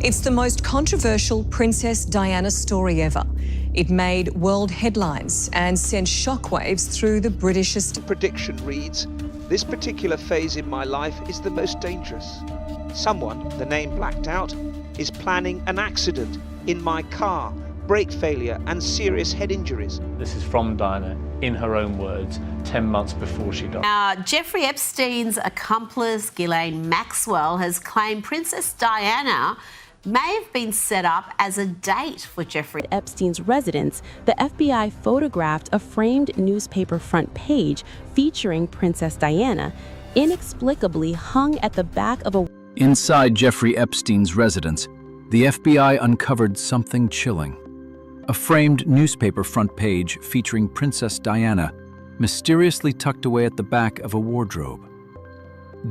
It's the most controversial Princess Diana story ever. It made world headlines and sent shockwaves through the British estate. Prediction reads, "This particular phase in my life is the most dangerous. Someone, the name blacked out, is planning an accident in my car, brake failure and serious head injuries." This is from Diana, in her own words, 10 months before she died. Now, Jeffrey Epstein's accomplice, Ghislaine Maxwell, has claimed Princess Diana may have been set up as a date for Jeffrey Epstein's residence. The FBI photographed a framed newspaper front page featuring Princess Diana, inexplicably hung at the back of a... Inside Jeffrey Epstein's residence, the FBI uncovered something chilling. A framed newspaper front page featuring Princess Diana, mysteriously tucked away at the back of a wardrobe.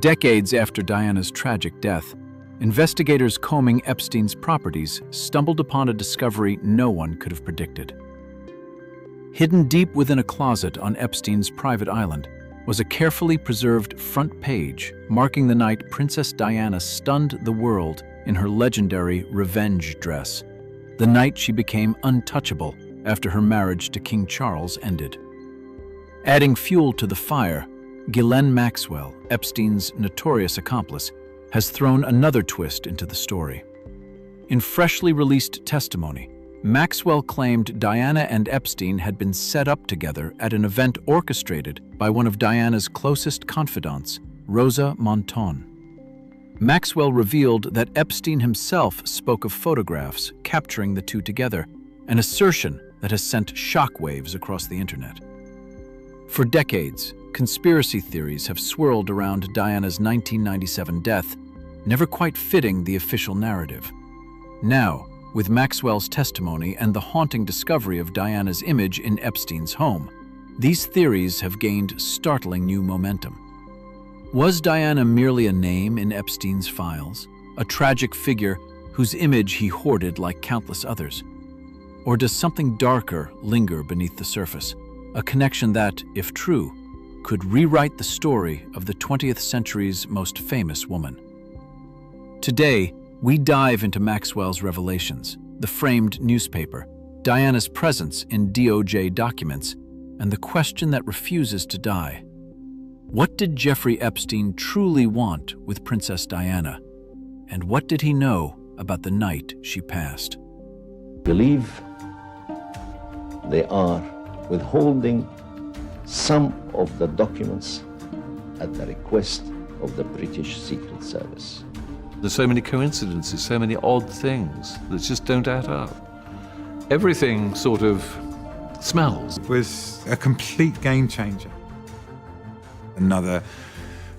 Decades after Diana's tragic death, investigators combing Epstein's properties stumbled upon a discovery no one could have predicted. Hidden deep within a closet on Epstein's private island was a carefully preserved front page marking the night Princess Diana stunned the world in her legendary revenge dress, the night she became untouchable after her marriage to King Charles ended. Adding fuel to the fire, Ghislaine Maxwell, Epstein's notorious accomplice, has thrown another twist into the story. In freshly released testimony, Maxwell claimed Diana and Epstein had been set up together at an event orchestrated by one of Diana's closest confidants, Rosa Monton. Maxwell revealed that Epstein himself spoke of photographs capturing the two together, an assertion that has sent shockwaves across the internet. For decades, conspiracy theories have swirled around Diana's 1997 death, never quite fitting the official narrative. Now, with Maxwell's testimony and the haunting discovery of Diana's image in Epstein's home, these theories have gained startling new momentum. Was Diana merely a name in Epstein's files, a tragic figure whose image he hoarded like countless others? Or does something darker linger beneath the surface, a connection that, if true, could rewrite the story of the 20th century's most famous woman? Today, we dive into Maxwell's revelations, the framed newspaper, Diana's presence in DOJ documents, and the question that refuses to die. What did Jeffrey Epstein truly want with Princess Diana? And what did he know about the night she passed? I believe they are withholding some of the documents at the request of the British Secret Service. There's so many coincidences, so many odd things that just don't add up. Everything sort of smells. It was a complete game changer. Another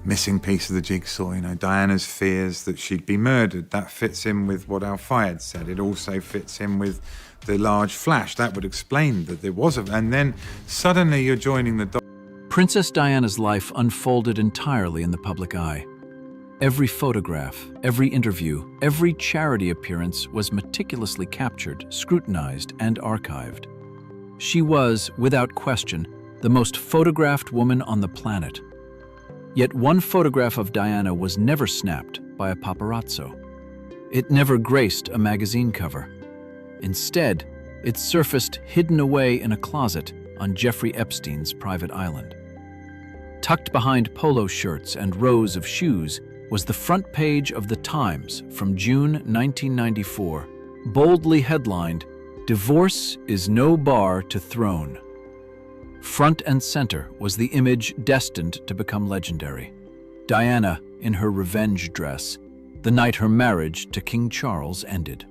missing piece of the jigsaw, Diana's fears that she'd be murdered. That fits in with what Al-Fayed had said. It also fits in with the large flash. That would explain that there was and then suddenly you're joining the Princess Diana's life unfolded entirely in the public eye. Every photograph, every interview, every charity appearance was meticulously captured, scrutinized, and archived. She was, without question, the most photographed woman on the planet. Yet one photograph of Diana was never snapped by a paparazzo. It never graced a magazine cover. Instead, it surfaced hidden away in a closet on Jeffrey Epstein's private island. Tucked behind polo shirts and rows of shoes was the front page of The Times from June 1994, boldly headlined, "Divorce is no bar to throne." Front and center was the image destined to become legendary. Diana in her revenge dress, the night her marriage to King Charles ended.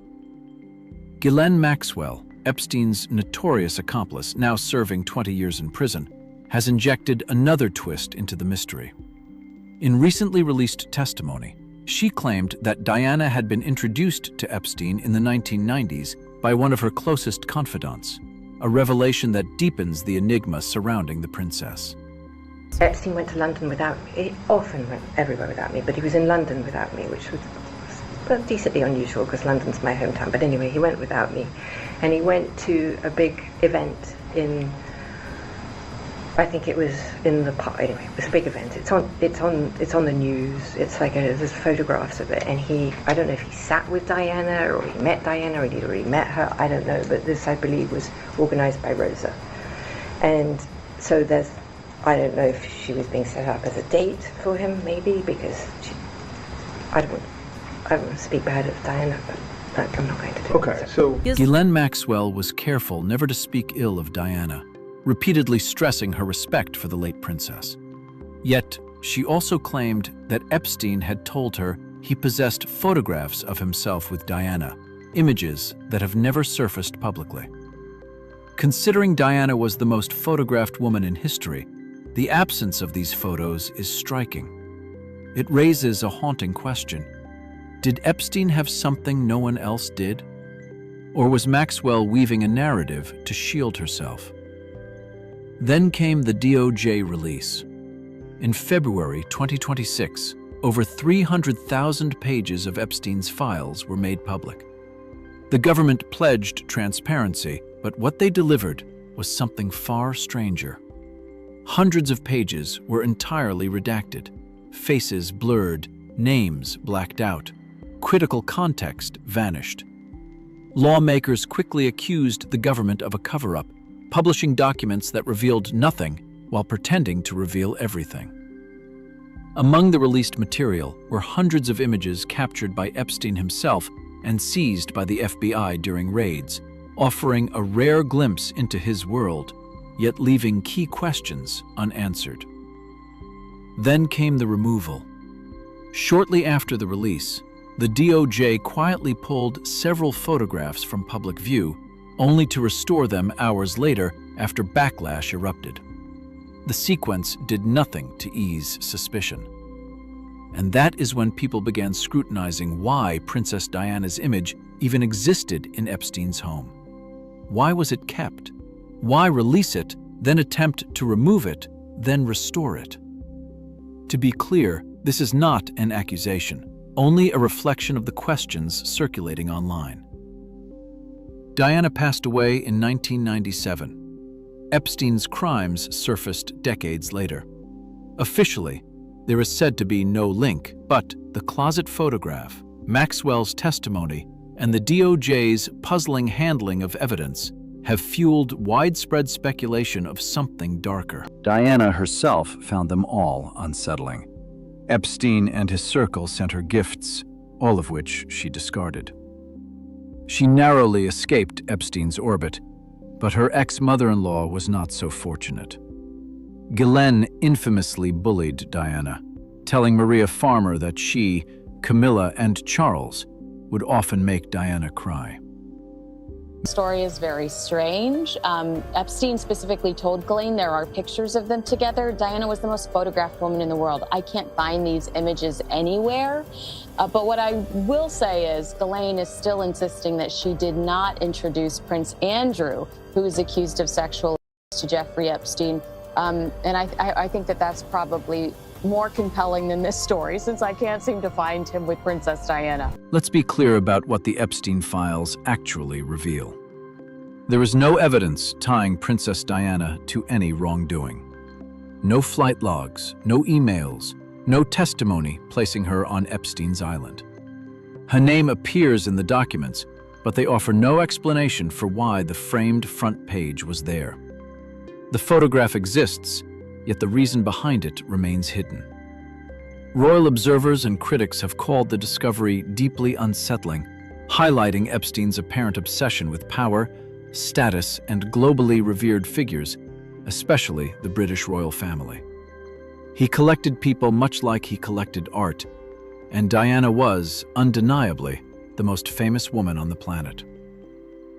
Ghislaine Maxwell, Epstein's notorious accomplice, now serving 20 years in prison, has injected another twist into the mystery. In recently released testimony, she claimed that Diana had been introduced to Epstein in the 1990s by one of her closest confidants, a revelation that deepens the enigma surrounding the princess. Epstein went to London without me. He often went everywhere without me, but he was in London without me, which was decently unusual because London's my hometown. But anyway, he went without me. And he went to a big event in I think it was in the anyway. It was a big event. It's on the news. It's like there's photographs of it, and I don't know if he sat with Diana or he met Diana or he'd already met her. I don't know, but this I believe was organised by Rosa, and so I don't know if she was being set up as a date for him, maybe because I don't want to speak bad of Diana, but I'm not going to do it. Okay, so Ghislaine Maxwell was careful never to speak ill of Diana, repeatedly stressing her respect for the late princess. Yet, she also claimed that Epstein had told her he possessed photographs of himself with Diana, images that have never surfaced publicly. Considering Diana was the most photographed woman in history, the absence of these photos is striking. It raises a haunting question. Did Epstein have something no one else did? Or was Maxwell weaving a narrative to shield herself? Then came the DOJ release. In February 2026, over 300,000 pages of Epstein's files were made public. The government pledged transparency, but what they delivered was something far stranger. Hundreds of pages were entirely redacted, faces blurred, names blacked out, critical context vanished. Lawmakers quickly accused the government of a cover-up, publishing documents that revealed nothing while pretending to reveal everything. Among the released material were hundreds of images captured by Epstein himself and seized by the FBI during raids, offering a rare glimpse into his world, yet leaving key questions unanswered. Then came the removal. Shortly after the release, the DOJ quietly pulled several photographs from public view, only to restore them hours later after backlash erupted. The sequence did nothing to ease suspicion. And that is when people began scrutinizing why Princess Diana's image even existed in Epstein's home. Why was it kept? Why release it, then attempt to remove it, then restore it? To be clear, this is not an accusation, only a reflection of the questions circulating online. Diana passed away in 1997. Epstein's crimes surfaced decades later. Officially, there is said to be no link, but the closet photograph, Maxwell's testimony, and the DOJ's puzzling handling of evidence have fueled widespread speculation of something darker. Diana herself found them all unsettling. Epstein and his circle sent her gifts, all of which she discarded. She narrowly escaped Epstein's orbit, but her ex-mother-in-law was not so fortunate. Ghislaine infamously bullied Diana, telling Maria Farmer that she, Camilla, and Charles would often make Diana cry. The story is very strange. Epstein specifically told Ghislaine there are pictures of them together. Diana was the most photographed woman in the world. I can't find these images anywhere. But what I will say is Ghislaine is still insisting that she did not introduce Prince Andrew, who is accused of sexual abuse, to Jeffrey Epstein. And I think that that's probably more compelling than this story, since I can't seem to find him with Princess Diana. Let's be clear about what the Epstein files actually reveal. There is no evidence tying Princess Diana to any wrongdoing. No flight logs, no emails, no testimony placing her on Epstein's island. Her name appears in the documents, but they offer no explanation for why the framed front page was there. The photograph exists, yet the reason behind it remains hidden. Royal observers and critics have called the discovery deeply unsettling, highlighting Epstein's apparent obsession with power, status, and globally revered figures, especially the British royal family. He collected people much like he collected art, and Diana was, undeniably, the most famous woman on the planet.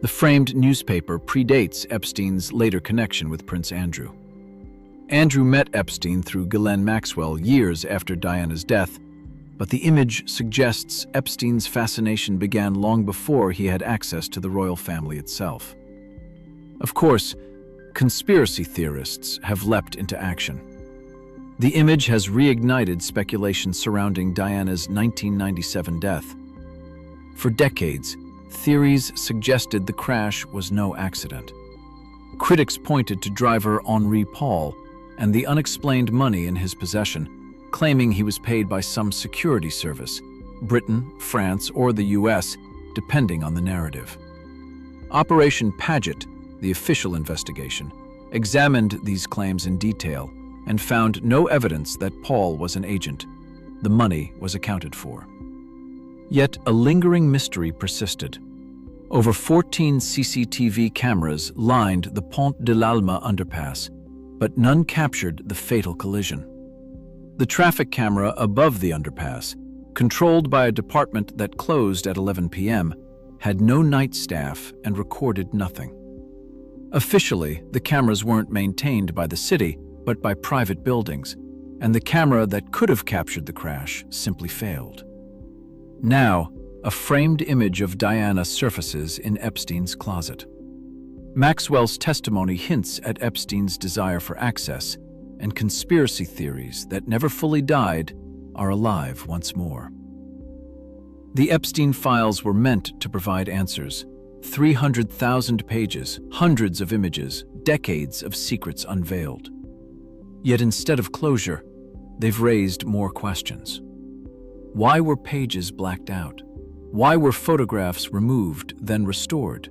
The framed newspaper predates Epstein's later connection with Prince Andrew. Andrew met Epstein through Ghislaine Maxwell years after Diana's death, but the image suggests Epstein's fascination began long before he had access to the royal family itself. Of course, conspiracy theorists have leapt into action. The image has reignited speculation surrounding Diana's 1997 death. For decades, theories suggested the crash was no accident. Critics pointed to driver Henri Paul, and the unexplained money in his possession, claiming he was paid by some security service, Britain, France, or the US, depending on the narrative. Operation Paget, the official investigation, examined these claims in detail and found no evidence that Paul was an agent. The money was accounted for. Yet a lingering mystery persisted. Over 14 CCTV cameras lined the Pont de l'Alma underpass, but none captured the fatal collision. The traffic camera above the underpass, controlled by a department that closed at 11 p.m., had no night staff and recorded nothing. Officially, the cameras weren't maintained by the city, but by private buildings, and the camera that could have captured the crash simply failed. Now, a framed image of Diana surfaces in Epstein's closet. Maxwell's testimony hints at Epstein's desire for access, and conspiracy theories that never fully died are alive once more. The Epstein files were meant to provide answers. 300,000 pages, hundreds of images, decades of secrets unveiled. Yet instead of closure, they've raised more questions. Why were pages blacked out? Why were photographs removed, then restored?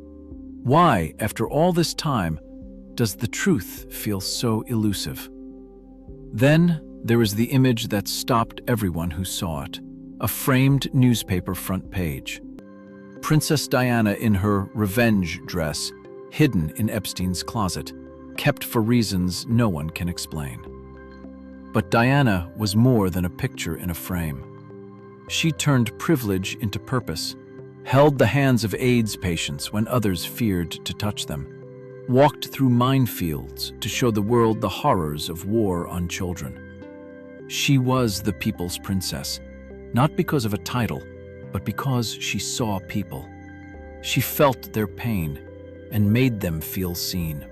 Why, after all this time, does the truth feel so elusive? Then there is the image that stopped everyone who saw it, a framed newspaper front page. Princess Diana in her revenge dress, hidden in Epstein's closet, kept for reasons no one can explain. But Diana was more than a picture in a frame. She turned privilege into purpose, held the hands of AIDS patients when others feared to touch them, walked through minefields to show the world the horrors of war on children. She was the people's princess, not because of a title, but because she saw people. She felt their pain and made them feel seen.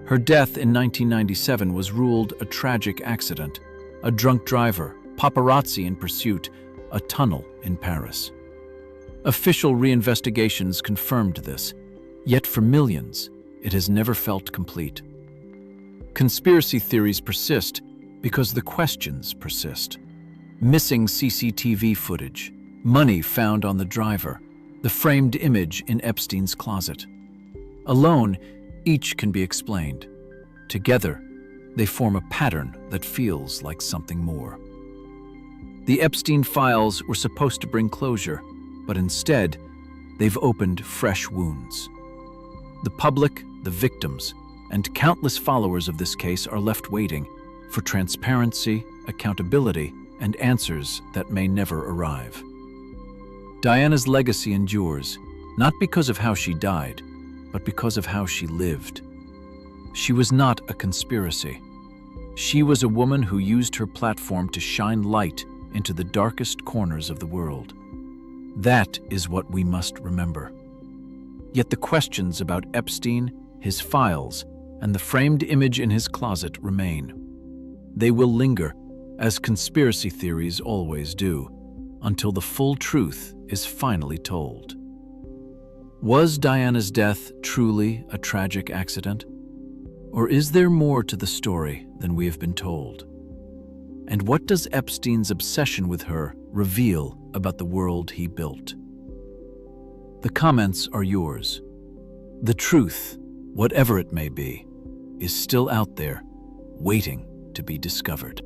Her death in 1997 was ruled a tragic accident, a drunk driver, paparazzi in pursuit, a tunnel in Paris. Official reinvestigations confirmed this, yet for millions, it has never felt complete. Conspiracy theories persist because the questions persist. Missing CCTV footage, money found on the driver, the framed image in Epstein's closet. Alone, each can be explained. Together, they form a pattern that feels like something more. The Epstein files were supposed to bring closure, but instead, they've opened fresh wounds. The public, the victims, and countless followers of this case are left waiting for transparency, accountability, and answers that may never arrive. Diana's legacy endures, not because of how she died, but because of how she lived. She was not a conspiracy. She was a woman who used her platform to shine light into the darkest corners of the world. That is what we must remember. Yet the questions about Epstein, his files, and the framed image in his closet remain. They will linger, as conspiracy theories always do, until the full truth is finally told. Was Diana's death truly a tragic accident? Or is there more to the story than we have been told? And what does Epstein's obsession with her reveal about the world he built? The comments are yours. The truth, whatever it may be, is still out there, waiting to be discovered.